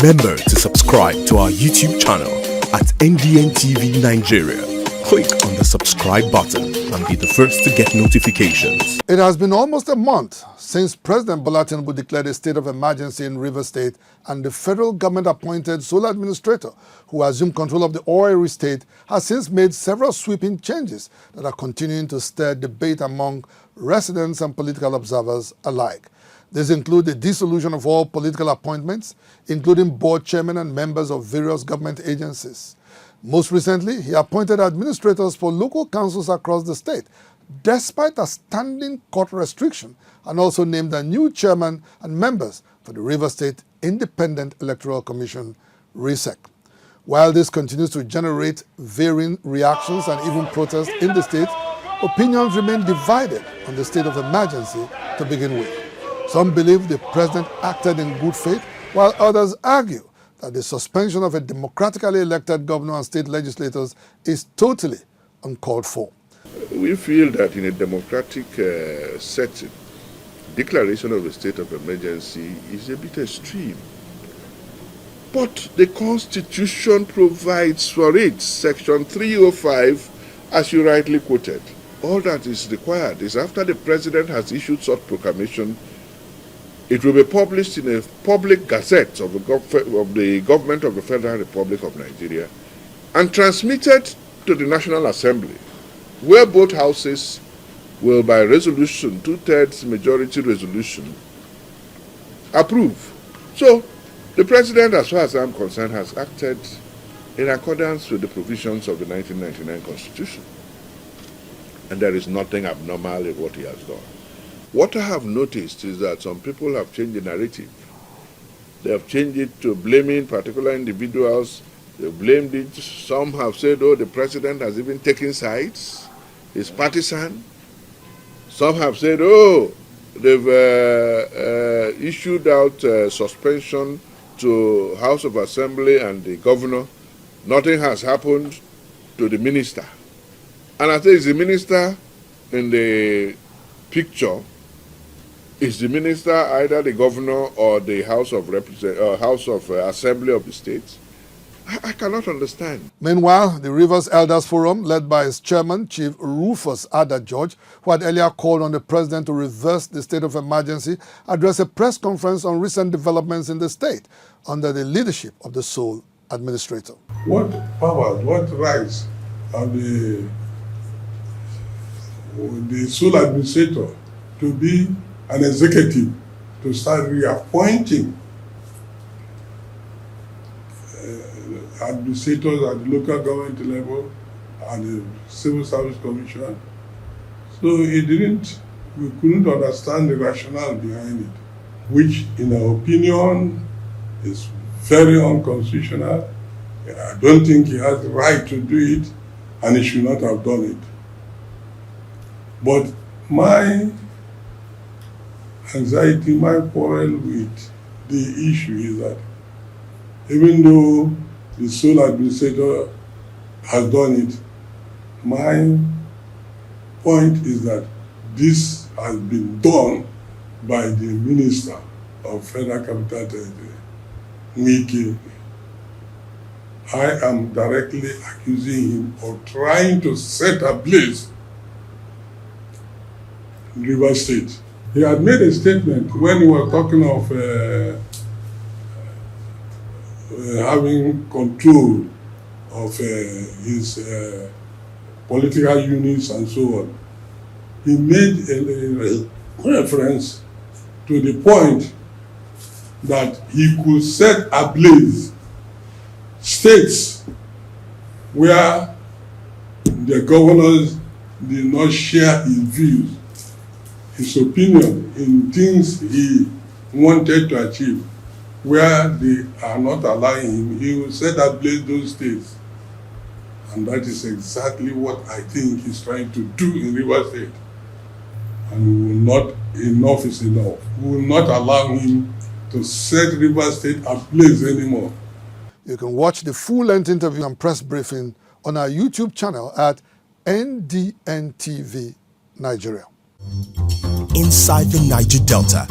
Remember to subscribe to our YouTube channel at NDN Nigeria. Click on the subscribe button and be the first to get notifications. It has been almost a month since President Bola Tinubu declared a state of emergency in Rivers State, and the federal government-appointed sole administrator who assumed control of the oil state has since made several sweeping changes that are continuing to stir debate among residents and political observers alike. These include the dissolution of all political appointments, including board chairmen and members of various government agencies. Most recently, he appointed administrators for local councils across the state, despite a standing court restriction, and also named a new chairman and members for the Rivers State Independent Electoral Commission, RESEC. While this continues to generate varying reactions and even protests in the state, opinions remain divided on the state of emergency to begin with. Some believe the president acted in good faith, while others argue that the suspension of a democratically elected governor and state legislators is totally uncalled for. We feel that in a democratic setting, declaration of a state of emergency is a bit extreme. But the Constitution provides for it, Section 305, as you rightly quoted. All that is required is after the president has issued such proclamation, it will be published in a public gazette of the government of the Federal Republic of Nigeria and transmitted to the National Assembly, where both houses will, by resolution, 2/3 majority resolution, approve. So, the president, as far as I'm concerned, has acted in accordance with the provisions of the 1999 Constitution. And there is nothing abnormal in what he has done. What I have noticed is that some people have changed the narrative. They have changed it to blaming particular individuals. They blamed it. Some have said, oh, the president has even taken sides. He's partisan. Some have said, oh, they've issued out suspension to House of Assembly and the governor. Nothing has happened to the minister. And I say, is the minister in the picture? Is the minister either the governor or the House of Assembly of the state? I cannot understand. Meanwhile, the Rivers Elders Forum, led by its chairman, Chief Rufus Ada George, who had earlier called on the president to reverse the state of emergency, addressed a press conference on recent developments in the state under the leadership of the sole administrator. What powers, what rights have the sole administrator to be an executive, to start reappointing administrators at the local government level and the Civil Service Commission? So we couldn't understand the rationale behind it, which in our opinion is very unconstitutional. I don't think he has the right to do it, and he should not have done it. But my anxiety, my quarrel with the issue is that even though the sole administrator has done it, my point is that this has been done by the Minister of Federal Capital Territory, Wike. I am directly accusing him of trying to set ablaze Rivers State. He had made a statement when he was talking of having control of his political units and so on. He made a reference to the point that he could set ablaze states where the governors did not share his views, his opinion in things he wanted to achieve, where they are not allowing him. He will set ablaze those states. And that is exactly what I think he's trying to do in Rivers State. And we will not, enough is enough. We will not allow him to set Rivers State ablaze anymore. You can watch the full-length interview and press briefing on our YouTube channel at NDN Nigeria. Inside the Niger Delta,